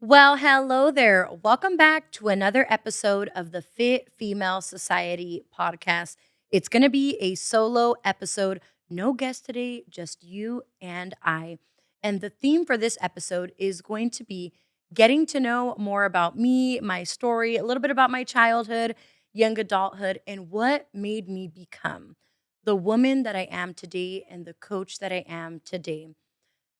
Well, hello there. Welcome back to another episode of the Fit Female Society podcast. It's going to be a solo episode. No guest today, just you and I. And the theme for this episode is going to be getting to know more about me, my story, a little bit about my childhood, young adulthood, and what made me become the woman that I am today and the coach that I am today.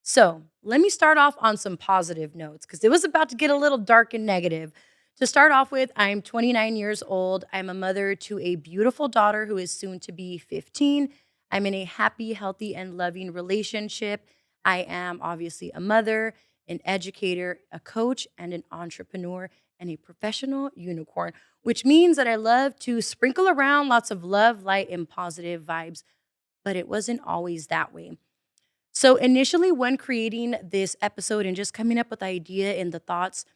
So let me start off on some positive notes because it was about to get a little dark and negative. To start off with, I'm 29 years old. I'm a mother to a beautiful daughter who is soon to be 15. I'm in a happy, healthy, and loving relationship. I am obviously a mother, an educator, a coach, and an entrepreneur, and a professional unicorn, which means that I love to sprinkle around lots of love, light, and positive vibes. But it wasn't always that way. So initially, when creating this episode and just coming up with the idea and the thoughts,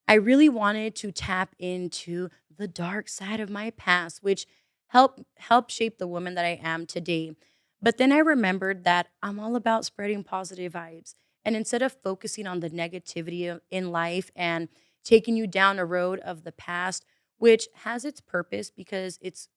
I really wanted to tap into the dark side of my past, which help shape the woman that I am today. But then I remembered that I'm all about spreading positive vibes. And instead of focusing on the negativity in life and taking you down a road of the past, which has its purpose because it's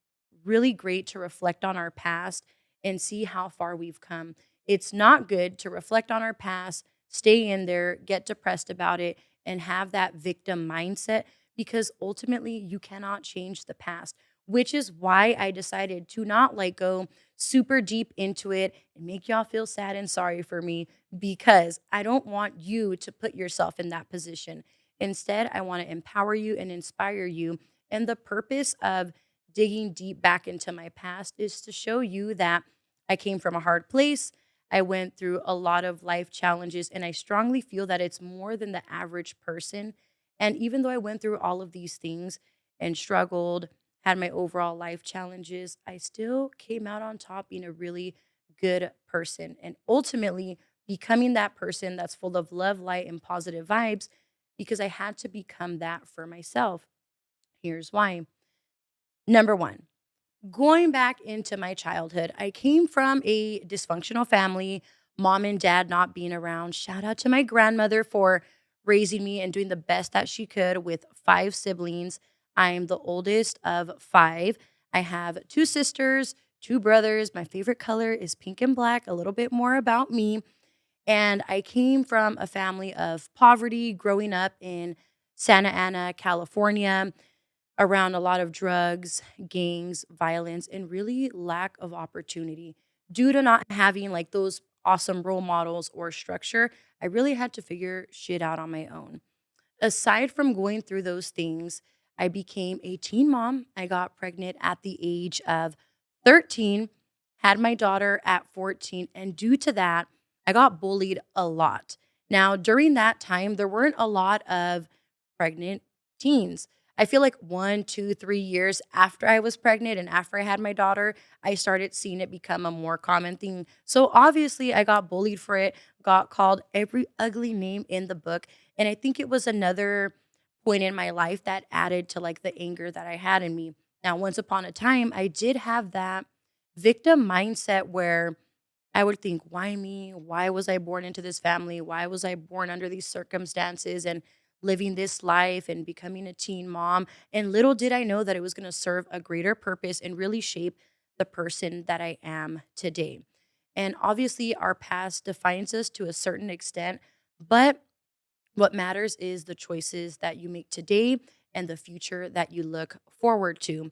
really great to reflect on our past and see how far we've come. It's not good to reflect on our past, stay in there, get depressed about it, and have that victim mindset because ultimately you cannot change the past, which is why I decided to not like go super deep into it and make y'all feel sad and sorry for me because I don't want you to put yourself in that position. Instead, I want to empower you and inspire you. And the purpose of digging deep back into my past is to show you that I came from a hard place. I went through a lot of life challenges, and I strongly feel that it's more than the average person. And even though I went through all of these things and struggled, had my overall life challenges, I still came out on top being a really good person and ultimately becoming that person that's full of love, light, and positive vibes because I had to become that for myself. Here's why. Number one, going back into my childhood, I came from a dysfunctional family, mom and dad not being around. Shout out to my grandmother for raising me and doing the best that she could with five siblings. I'm the oldest of five. I have two sisters, two brothers. My favorite color is pink and black. A little bit more about me. And I came from a family of poverty growing up in Santa Ana, California around a lot of drugs, gangs, violence, and really lack of opportunity. Due to not having like those awesome role models or structure, I really had to figure shit out on my own. Aside from going through those things, I became a teen mom. I got pregnant at the age of 13, had my daughter at 14, and due to that, I got bullied a lot. Now, during that time, there weren't a lot of pregnant teens. I feel like 1, 2, 3 years after I was pregnant and after I had my daughter, I started seeing it become a more common thing. So obviously, I got bullied for it, got called every ugly name in the book. And I think it was another point in my life that added to like the anger that I had in me. Now, once upon a time, I did have that victim mindset where I would think, why me? Why was I born into this family? Why was I born under these circumstances and living this life and becoming a teen mom? And little did I know that it was going to serve a greater purpose and really shape the person that I am today. And obviously, our past defines us to a certain extent, but what matters is the choices that you make today and the future that you look forward to.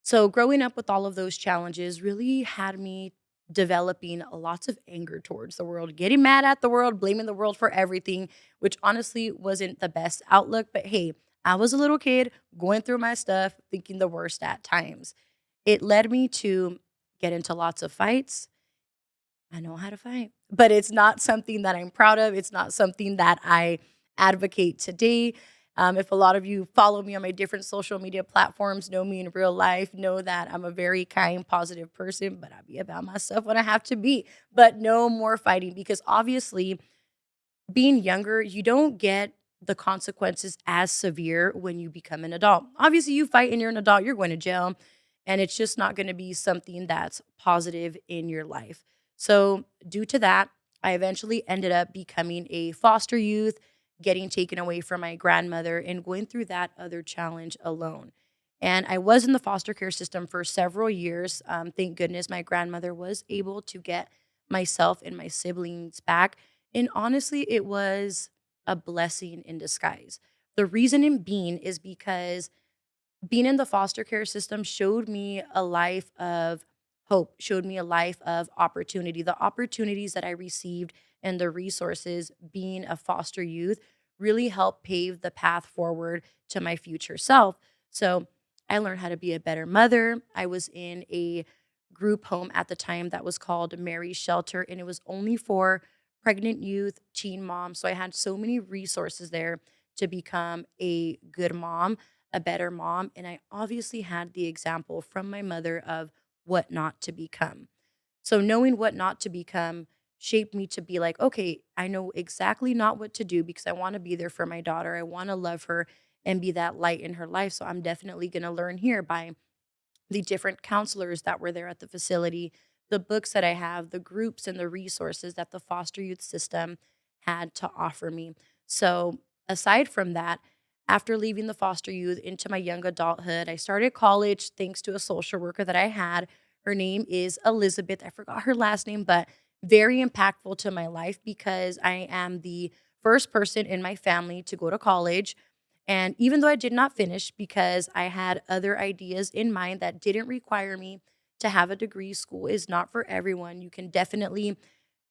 So, growing up with all of those challenges really had me developing lots of anger towards the world, getting mad at the world, blaming the world for everything, which honestly wasn't the best outlook. But hey, I was a little kid going through my stuff, thinking the worst at times. It led me to get into lots of fights. I know how to fight, but it's not something that I'm proud of. It's not something that I advocate today. If a lot of you follow me on my different social media platforms, know me in real life, know that I'm a very kind, positive person, but I be about myself when I have to be. But no more fighting because obviously, being younger, you don't get the consequences as severe when you become an adult. Obviously, you fight and you're an adult, you're going to jail, and it's just not going to be something that's positive in your life. So, due to that, I eventually ended up becoming a foster youth, getting taken away from my grandmother and going through that other challenge alone. And I was in the foster care system for several years. Thank goodness my grandmother was able to get myself and my siblings back. And honestly, it was a blessing in disguise. The reason in being is because being in the foster care system showed me a life of hope, showed me a life of opportunity. The opportunities that I received and the resources being a foster youth really helped pave the path forward to my future self. So I learned how to be a better mother. I was in a group home at the time that was called Mary's Shelter, and it was only for pregnant youth, teen moms. So I had so many resources there to become a good mom, a better mom. And I obviously had the example from my mother of what not to become. So knowing what not to become shaped me to be like, okay, I know exactly not what to do because I want to be there for my daughter. I want to love her and be that light in her life. So I'm definitely going to learn here by the different counselors that were there at the facility, the books that I have, the groups and the resources that the foster youth system had to offer me. So, aside from that, after leaving the foster youth into my young adulthood, I started college thanks to a social worker that I had. Her name is Elizabeth. I forgot her last name, but very impactful to my life because I am the first person in my family to go to college. And even though I did not finish because I had other ideas in mind that didn't require me to have a degree, school is not for everyone. You can definitely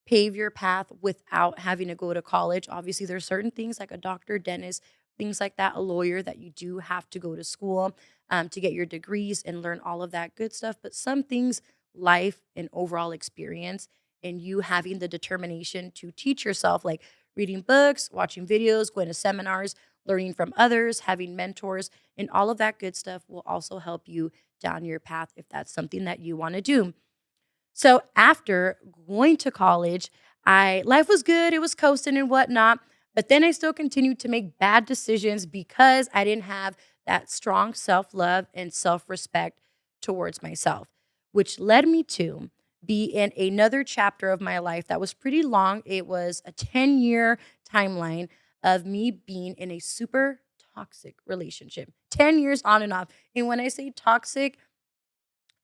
pave your path without having to go to college. Obviously, there's certain things like a doctor, dentist, things like that, a lawyer that you do have to go to school to get your degrees and learn all of that good stuff. But some things, life and overall experience, and you having the determination to teach yourself, like reading books, watching videos, going to seminars, learning from others, having mentors, and all of that good stuff will also help you down your path if that's something that you want to do. So after going to college, I life was good, it was coasting and whatnot, but then I still continued to make bad decisions because I didn't have that strong self-love and self-respect towards myself, which led me to be in another chapter of my life that was pretty long. It was a 10-year timeline of me being in a super toxic relationship. 10 years on and off. And when I say toxic,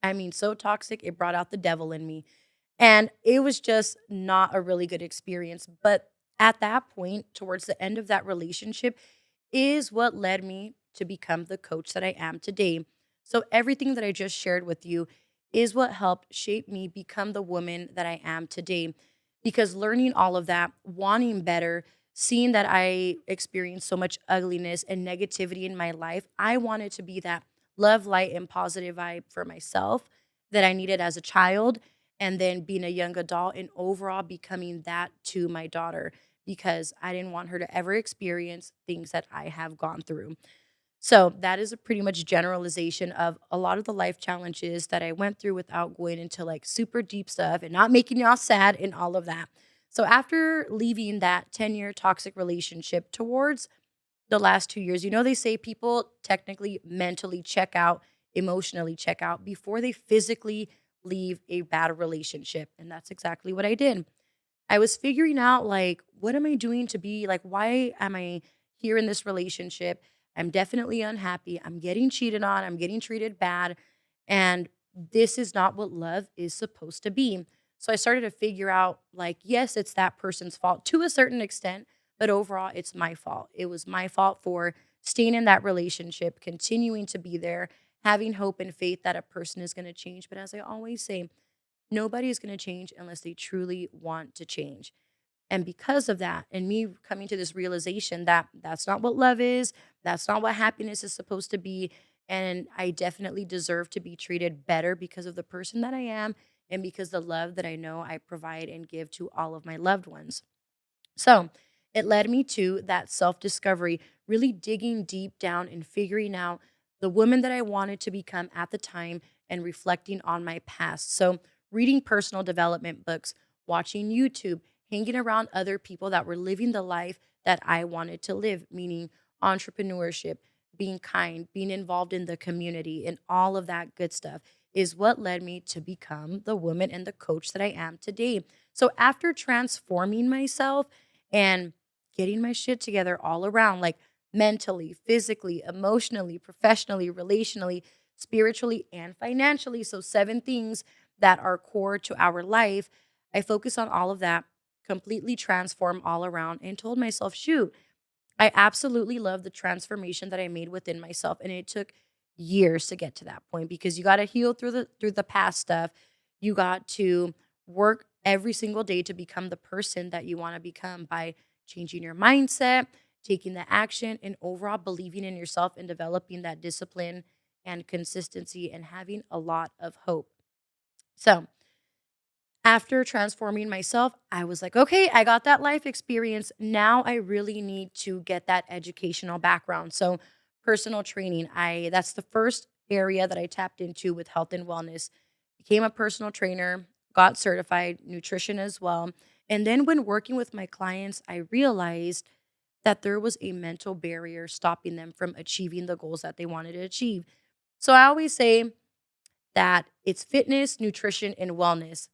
I mean, so toxic, it brought out the devil in me. And it was just not a really good experience. But at that point, towards the end of that relationship, is what led me to become the coach that I am today. So, everything that I just shared with you is what helped shape me become the woman that I am today. Because learning all of that, wanting better, seeing that I experienced so much ugliness and negativity in my life, I wanted to be that love, light, and positive vibe for myself that I needed as a child. And then being a young adult and overall becoming that to my daughter because I didn't want her to ever experience things that I have gone through. So that is a pretty much generalization of a lot of the life challenges that I went through without going into like super deep stuff and not making y'all sad and all of that. So after leaving that 10-year toxic relationship towards the last 2 years, they say people technically mentally check out, emotionally check out before they physically leave a bad relationship. And that's exactly what I did. I was figuring out like, what am I doing to be like, why am I here in this relationship? I'm definitely unhappy. I'm getting cheated on. I'm getting treated bad. And this is not what love is supposed to be. So I started to figure out like, yes, it's that person's fault to a certain extent, but overall, it's my fault. It was my fault for staying in that relationship, continuing to be there, having hope and faith that a person is going to change. But as I always say, nobody is going to change unless they truly want to change. And because of that, and me coming to this realization that that's not what love is, that's not what happiness is supposed to be. And I definitely deserve to be treated better because of the person that I am and because the love that I know I provide and give to all of my loved ones. So it led me to that self discovery, really digging deep down and figuring out the woman that I wanted to become at the time and reflecting on my past. So, reading personal development books, watching YouTube, hanging around other people that were living the life that I wanted to live, meaning entrepreneurship, being kind, being involved in the community, and all of that good stuff is what led me to become the woman and the coach that I am today. So, after transforming myself, and getting my shit together all around, like mentally, physically, emotionally, professionally, relationally, spiritually, and financially. So, 7 things that are core to our life. I focus on all of that, completely transform all around, and told myself, shoot, I absolutely love the transformation that I made within myself. And it took years to get to that point because you got to heal through the past stuff. You got to work every single day to become the person that you want to become by changing your mindset, taking the action, and overall believing in yourself and developing that discipline and consistency and having a lot of hope. So, after transforming myself, I was like, okay, I got that life experience. Now I really need to get that educational background. So, personal training, I that's the first area that I tapped into with health and wellness. Became a personal trainer, got certified, nutrition as well. And then when working with my clients, I realized that there was a mental barrier stopping them from achieving the goals that they wanted to achieve. So I always say that it's fitness, nutrition, and wellness.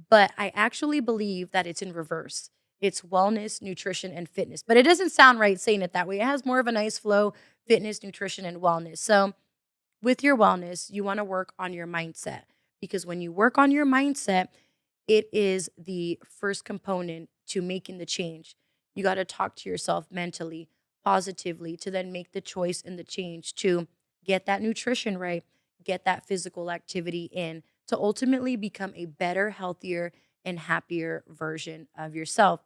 But I actually believe that it's in reverse. It's wellness, nutrition, and fitness. But it doesn't sound right saying it that way. It has more of a nice flow: fitness, nutrition, and wellness. So, with your wellness, you want to work on your mindset because when you work on your mindset, it is the first component to making the change. You got to talk to yourself mentally, positively, to then make the choice and the change to get that nutrition right, get that physical activity in, to ultimately become a better, healthier, and happier version of yourself,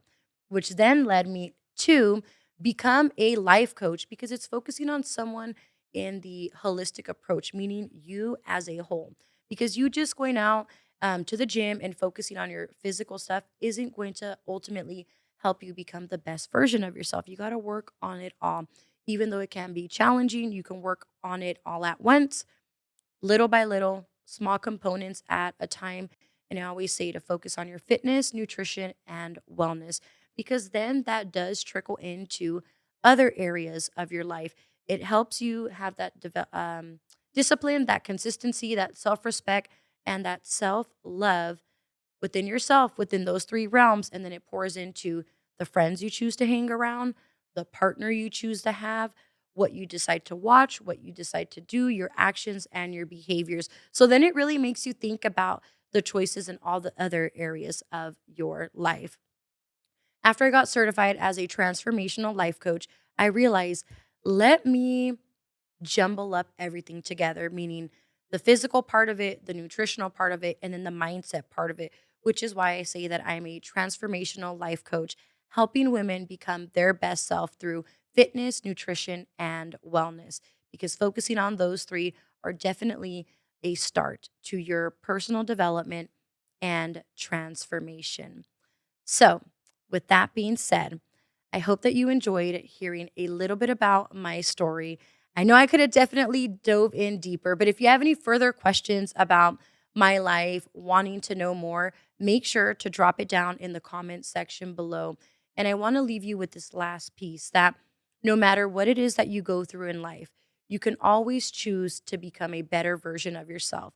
which then led me to become a life coach because it's focusing on someone in the holistic approach, meaning you as a whole. Because you just going out to the gym and focusing on your physical stuff isn't going to ultimately help you become the best version of yourself. You got to work on it all. Even though it can be challenging, you can work on it all at once, little by little, small components at a time. And I always say to focus on your fitness, nutrition, and wellness, because then that does trickle into other areas of your life. It helps you have that discipline, that consistency, that self respect, and that self love within yourself, within those 3 realms. And then it pours into the friends you choose to hang around, the partner you choose to have, what you decide to watch, what you decide to do, your actions and your behaviors. So then it really makes you think about the choices in all the other areas of your life. After I got certified as a transformational life coach, I realized, let me jumble up everything together, meaning the physical part of it, the nutritional part of it, and then the mindset part of it, which is why I say that I'm a transformational life coach, helping women become their best self through fitness, nutrition, and wellness. Because focusing on those 3 are definitely a start to your personal development and transformation. So, with that being said, I hope that you enjoyed hearing a little bit about my story. I know I could have definitely dove in deeper, but if you have any further questions about my life, wanting to know more, make sure to drop it down in the comment section below. And I want to leave you with this last piece that no matter what it is that you go through in life, you can always choose to become a better version of yourself.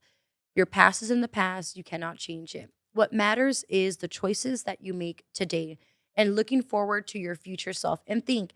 Your past is in the past, you cannot change it. What matters is the choices that you make today and looking forward to your future self and think,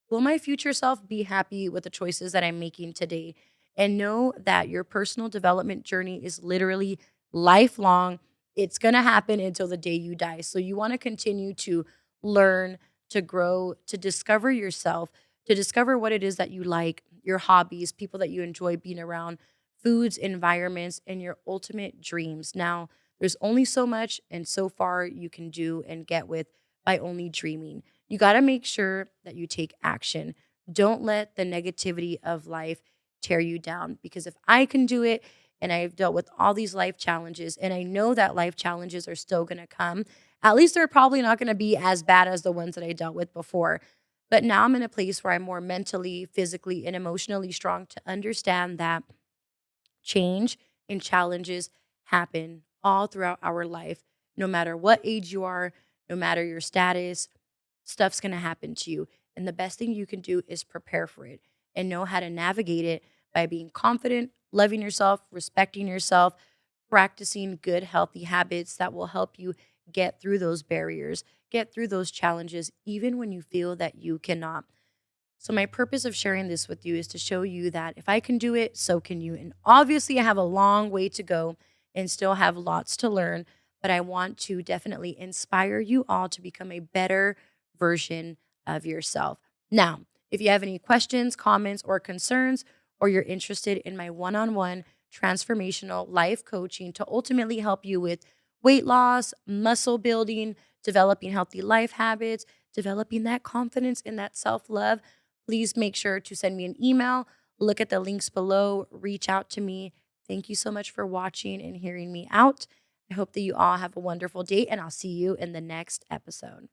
will my future self be happy with the choices that I'm making today? And know that your personal development journey is literally lifelong. It's going to happen until the day you die. So you want to continue to learn, to grow, to discover yourself, to discover what it is that you like, your hobbies, people that you enjoy being around, foods, environments, and your ultimate dreams. Now, there's only so much and so far you can do and get with by only dreaming. You got to make sure that you take action. Don't let the negativity of life tear you down because if I can do it and I've dealt with all these life challenges and I know that life challenges are still going to come, at least they're probably not going to be as bad as the ones that I dealt with before. But now I'm in a place where I'm more mentally, physically, and emotionally strong to understand that change and challenges happen all throughout our life. No matter what age you are, no matter your status, stuff's going to happen to you. And the best thing you can do is prepare for it and know how to navigate it by being confident, loving yourself, respecting yourself, practicing good, healthy habits that will help you get through those barriers, get through those challenges even when you feel that you cannot. So, my purpose of sharing this with you is to show you that if I can do it, so can you. And obviously, I have a long way to go and still have lots to learn, but I want to definitely inspire you all to become a better version of yourself. Now, if you have any questions, comments, or concerns, or you're interested in my one on one transformational life coaching to ultimately help you with weight loss, muscle building, developing healthy life habits, developing that confidence and that self love, please make sure to send me an email. Look at the links below, reach out to me. Thank you so much for watching and hearing me out. I hope that you all have a wonderful day, and I'll see you in the next episode.